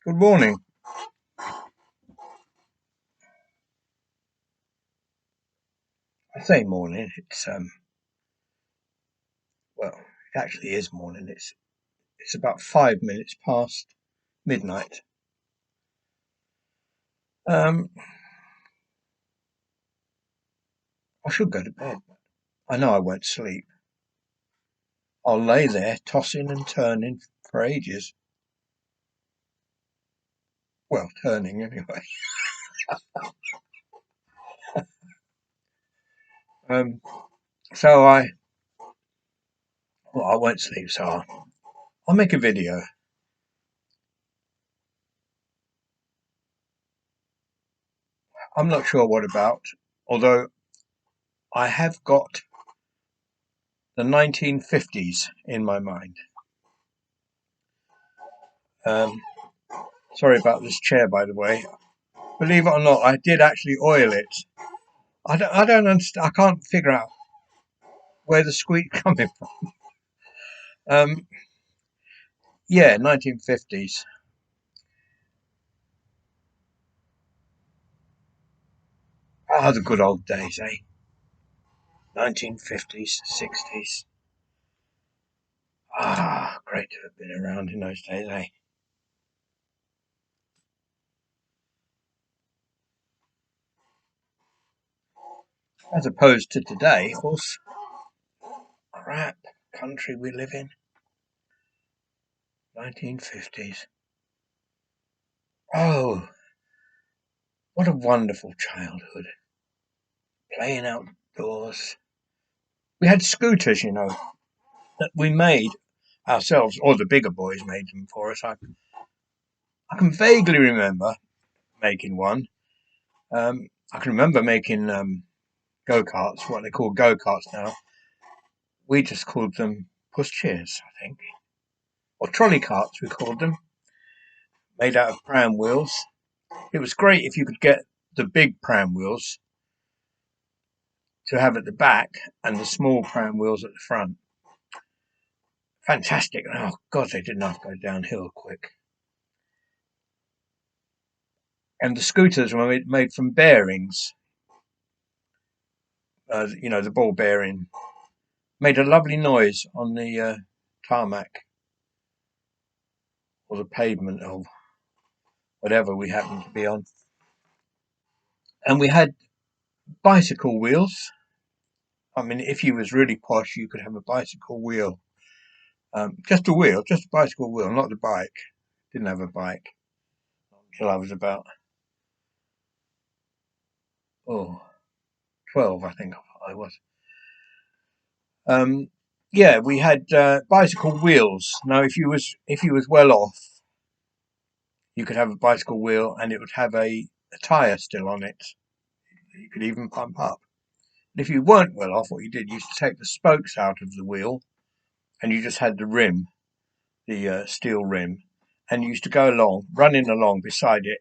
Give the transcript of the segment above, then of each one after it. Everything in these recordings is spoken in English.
Good morning. I say morning. Well, it actually is morning. It's about 5 minutes past midnight. Um, I should go to bed. I know I won't sleep. I'll lay there tossing and turning for ages. Well, turning anyway. Um, so I won't sleep. So I'll make a video. I'm not sure what about, although I have got the 1950s in my mind. Um, Sorry about this chair, by the way. Believe it or not, I did actually oil it. I don't understand. I can't figure out where the squeak coming from. Um, yeah, 1950s. Ah, the good old days, eh? 1950s, 60s. Ah, great to have been around in those days, eh? As opposed to today, of course. Crap country we live in. 1950s. Oh, what a wonderful childhood. Playing outdoors. We had scooters, that we made ourselves, or the bigger boys made them for us. I can vaguely remember making one. I can remember making go-karts, what they call go-karts now. We just called them pushchairs, I think, or trolley carts. We called them, made out of pram wheels. It was great if you could get the big pram wheels to have at the back and the small pram wheels at the front. Fantastic! Oh God, they did not go downhill quick. And the scooters were made from bearings. The ball bearing made a lovely noise on the tarmac or the pavement or whatever we happened to be on. And we had bicycle wheels. I mean, if you was really posh, you could have a bicycle wheel. Just a wheel, just a bicycle wheel, not the bike. Didn't have a bike until I was about, 12, I think I was. Um, yeah, we had bicycle wheels. Now, if you was well off, you could have a bicycle wheel, and it would have a tire still on it. You could even pump up. And if you weren't well off, what you did, you used to take the spokes out of the wheel, and you just had the rim, the steel rim, and you used to go along, running along beside it,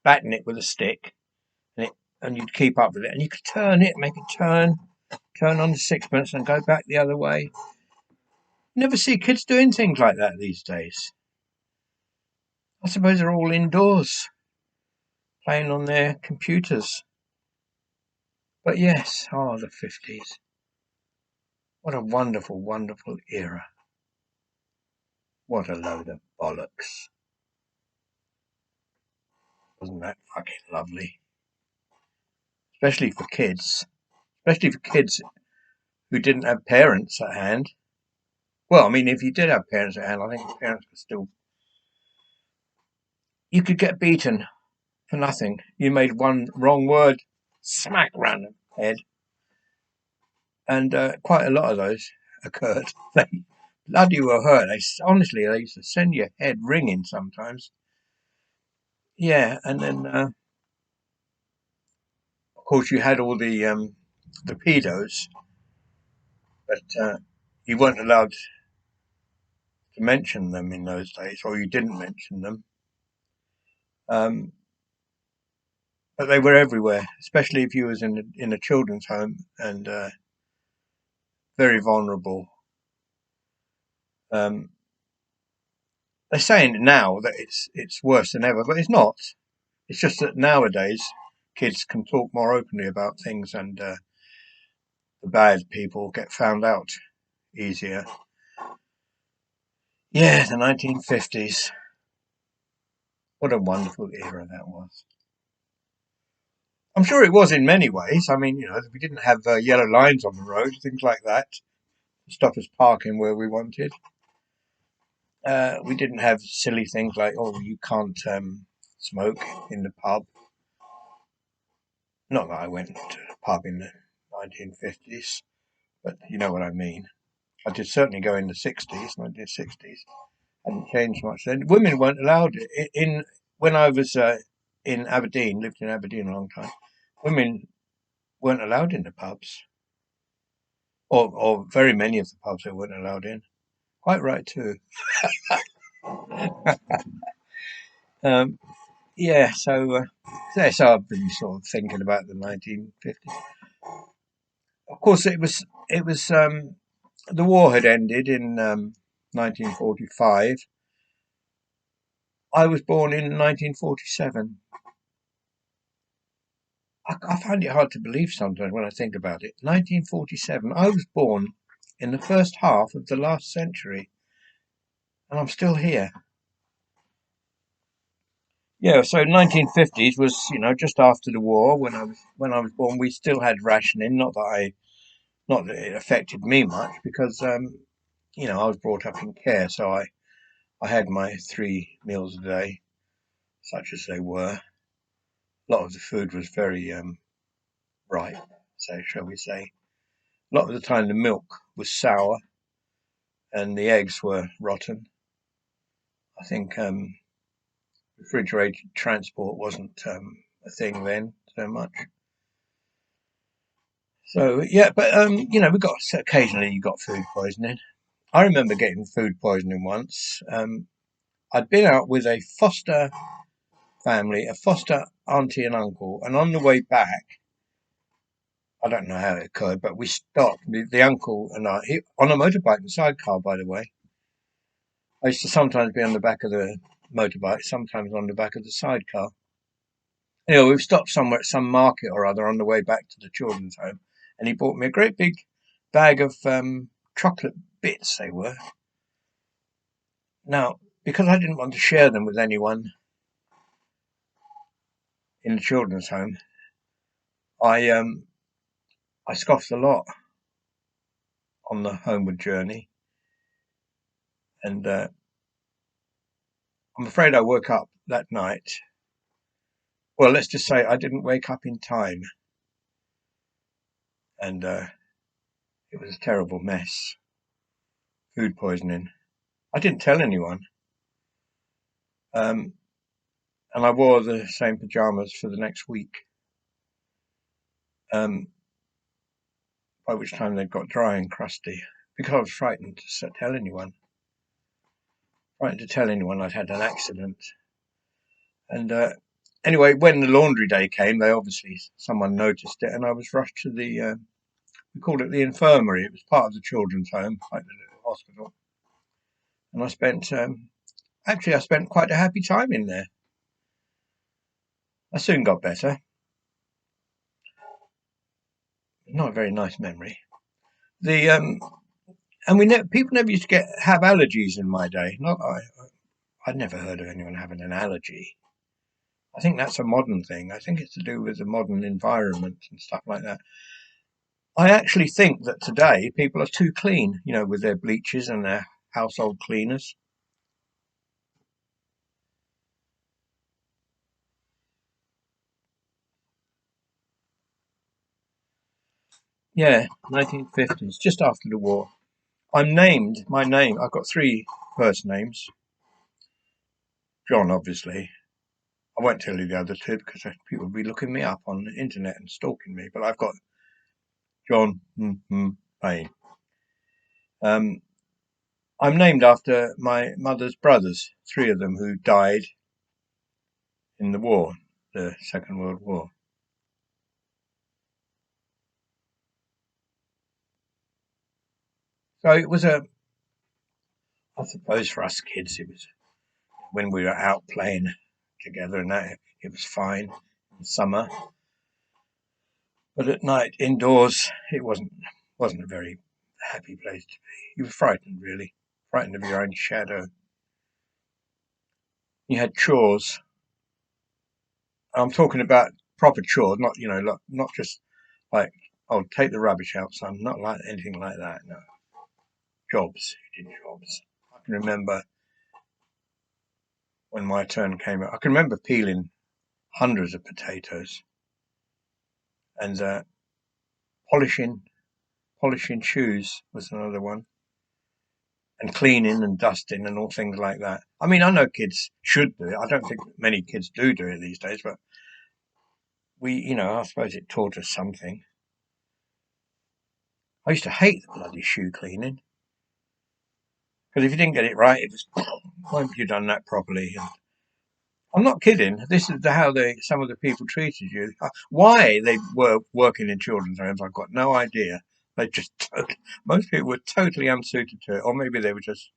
batting it with a stick, and you'd keep up with it, and you could turn it, make it turn on the sixpence, and go back the other way. You never see kids doing things like that these days. I suppose they're all indoors, playing on their computers. But yes, the 50s. What a wonderful, wonderful era. What a load of bollocks. Wasn't that fucking lovely? Especially for kids. Especially for kids who didn't have parents at hand. Well, I mean, if you did have parents at hand, I think the parents could still. You could get beaten for nothing. You made one wrong word, smack round the head. And quite a lot of those occurred. They bloody well hurt. Honestly, they used to send your head ringing sometimes. Yeah, and then of course you had all the pedos, but you weren't allowed to mention them in those days, or you didn't mention them. Um, but they were everywhere, especially if you was in a children's home and very vulnerable. Um, They're saying now that it's worse than ever, but it's not. It's just that nowadays kids can talk more openly about things, and the bad people get found out easier. Yeah, the 1950s. What a wonderful era that was. I'm sure it was in many ways. I mean, we didn't have yellow lines on the road, things like that, to stop us parking where we wanted. We didn't have silly things like, oh, you can't smoke in the pub. Not that I went to a pub in the 1950s, but you know what I mean. I did certainly go in the 60s, 1960s. Hadn't changed much then. Women weren't allowed in when I was in Aberdeen, lived in Aberdeen a long time. Women weren't allowed in the pubs, or very many of the pubs they weren't allowed in. Quite right too. Um, yeah, so I've been sort of thinking about the 1950s. Of course, it was the war had ended in 1945. I was born in 1947. I find it hard to believe sometimes when I think about it. 1947. I was born in the first half of the last century, and I'm still here. Yeah, so 1950s was, just after the war. When I was born, we still had rationing. Not that it affected me much because I was brought up in care, so I had my 3 meals a day, such as they were. A lot of the food was very ripe, so shall we say. A lot of the time, the milk was sour and the eggs were rotten. I think refrigerated transport wasn't a thing then so much. So yeah, but we got occasionally you got food poisoning. I remember getting food poisoning once. I'd been out with a foster family, a foster auntie and uncle, and on the way back, I don't know how it occurred, but we stopped. The uncle and I, on a motorbike, the sidecar, by the way. I used to sometimes be on the back of the motorbike, sometimes on the back of the sidecar. We've stopped somewhere at some market or other on the way back to the children's home, and he bought me a great big bag of chocolate bits. They were. Now, because I didn't want to share them with anyone in the children's home, I I scoffed a lot on the homeward journey, and I'm afraid I woke up that night. Well, let's just say I didn't wake up in time, and it was a terrible mess. Food poisoning. I didn't tell anyone, um, and I wore the same pajamas for the next week. Um, by which time they'd got dry and crusty, because I was frightened to tell anyone. Frightened to tell anyone I'd had an accident. And anyway, when the laundry day came, someone noticed it, and I was rushed to we called it the infirmary. It was part of the children's home, like the little hospital. And I spent quite a happy time in there. I soon got better. Not a very nice memory. The and people never used to have allergies in my day. Not I'd never heard of anyone having an allergy. I think that's a modern thing. I think it's to do with the modern environment and stuff like that. I actually think that today people are too clean, with their bleaches and their household cleaners. Yeah, 1950s, just after the war. I've got 3 first names. John, obviously. I won't tell you the other 2 because people will be looking me up on the internet and stalking me, but I've got John Payne. Um, I'm named after my mother's brothers, 3 of them who died in the war, the Second World War. So I suppose for us kids, it was when we were out playing together, and that it was fine in summer. But at night, indoors, it wasn't a very happy place to be. You were frightened, really, frightened of your own shadow. You had chores. I'm talking about proper chores, not not just like, oh, take the rubbish out, son. Not like anything like that. No, jobs. You did jobs. I can remember when my turn came out. I can remember peeling hundreds of potatoes and polishing polishing shoes was another one, and cleaning and dusting and all things like that. I mean, I know kids should do it. I don't think many kids do it these days, but I suppose it taught us something. I used to hate the bloody shoe cleaning because if you didn't get it right, it was, why haven't you done that properly? And I'm not kidding. This is how some of the people treated you. Why they were working in children's homes, I've got no idea. Most people were totally unsuited to it, or maybe they were just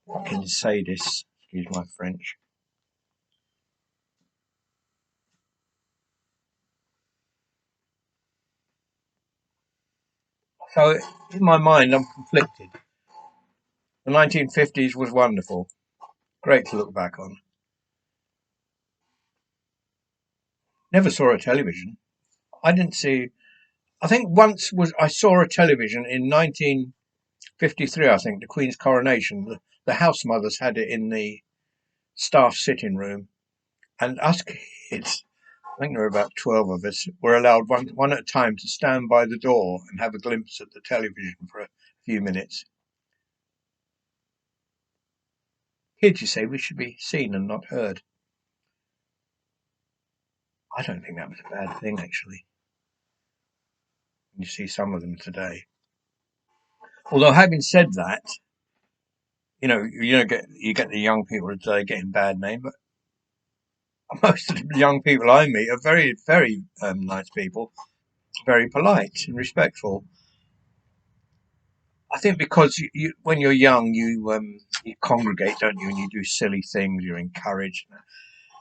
fucking sadists. Excuse my French. So in my mind, I'm conflicted. The 1950s was wonderful, great to look back on. Never saw a television. I didn't see. I think once I saw a television in 1953. I think the Queen's coronation. The house mothers had it in the staff sitting room, and us kids, I think there were about 12 of us, were allowed one at a time to stand by the door and have a glimpse at the television for a few minutes. Kids, you say, we should be seen and not heard. I don't think that was a bad thing, actually. You see some of them today. Although, having said that, you get the young people today getting bad name, but most of the young people I meet are very, very nice people, very polite and respectful. I think because when you're young, you congregate, don't you, and you do silly things. You're encouraged.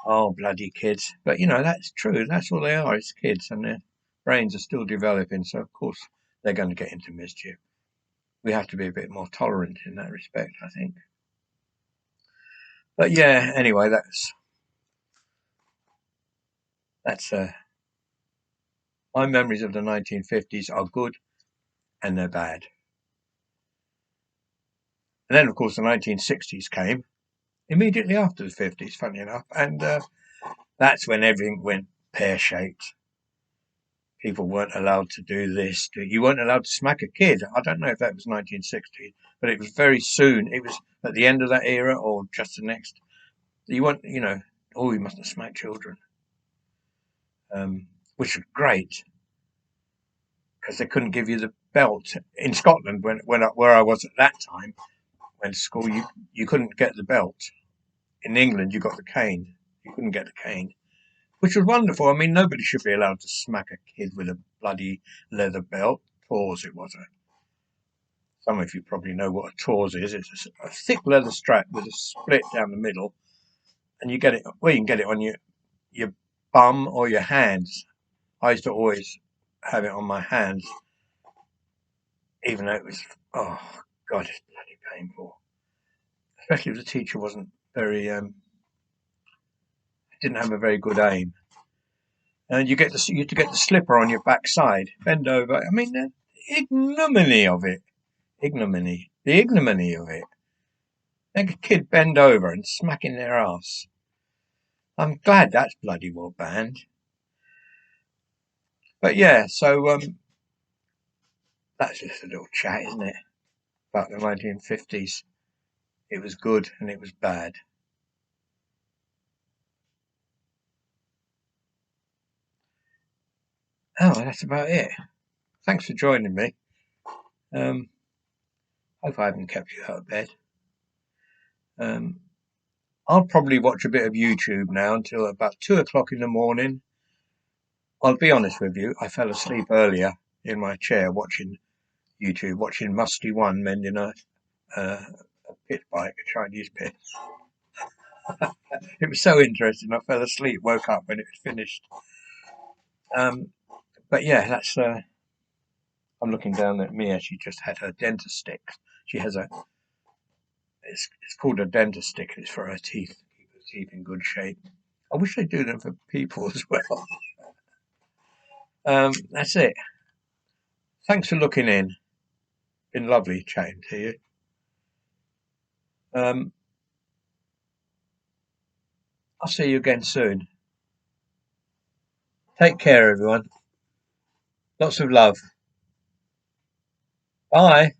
Oh, bloody kids! But that's true. That's all they are. It's kids, and their brains are still developing. So of course they're going to get into mischief. We have to be a bit more tolerant in that respect, I think. But yeah, anyway, that's my memories of the 1950s are good and they're bad. And then, of course, the 1960s came immediately after the 50s, funny enough, and that's when everything went pear-shaped. People weren't allowed to do this. You weren't allowed to smack a kid. I don't know if that was 1960, but it was very soon. It was at the end of that era or just the next. You weren't, oh, you mustn't smack children, which was great because they couldn't give you the belt in Scotland where I was at that time. Went to school, you couldn't get the belt. In England, you got the cane. You couldn't get the cane, which was wonderful. I mean, nobody should be allowed to smack a kid with a bloody leather belt. Chores, it was. Some of you probably know what a chores is. It's a thick leather strap with a split down the middle, and you get it. Well, you can get it on your bum or your hands. I used to always have it on my hands, even though it was, oh God, it's bloody painful. Especially if the teacher wasn't very didn't have a very good aim. And you have to get the slipper on your backside, bend over. I mean, the ignominy of it, the ignominy of it. Make a kid bend over and smack in their ass. I'm glad that's bloody well banned. But yeah, so that's just a little chat, isn't it? About the 1950s. It was good and it was bad. Oh, that's about it. Thanks for joining me. Hope I haven't kept you out of bed. Um, I'll probably watch a bit of YouTube now until about 2 o'clock in the morning. I'll be honest with you, I fell asleep earlier in my chair watching YouTube, watching Musty One mending a pit bike, a Chinese pit. It was so interesting. I fell asleep, woke up when it was finished. Um, but yeah, that's. I'm looking down at Mia. She just had her dentist stick. She has a. It's called a dentist stick. It's for her teeth, keep her teeth in good shape. I wish they'd do them for people as well. That's it. Thanks for looking in. Been lovely chatting to you. Um, I'll see you again soon. Take care, everyone. Lots of love. Bye.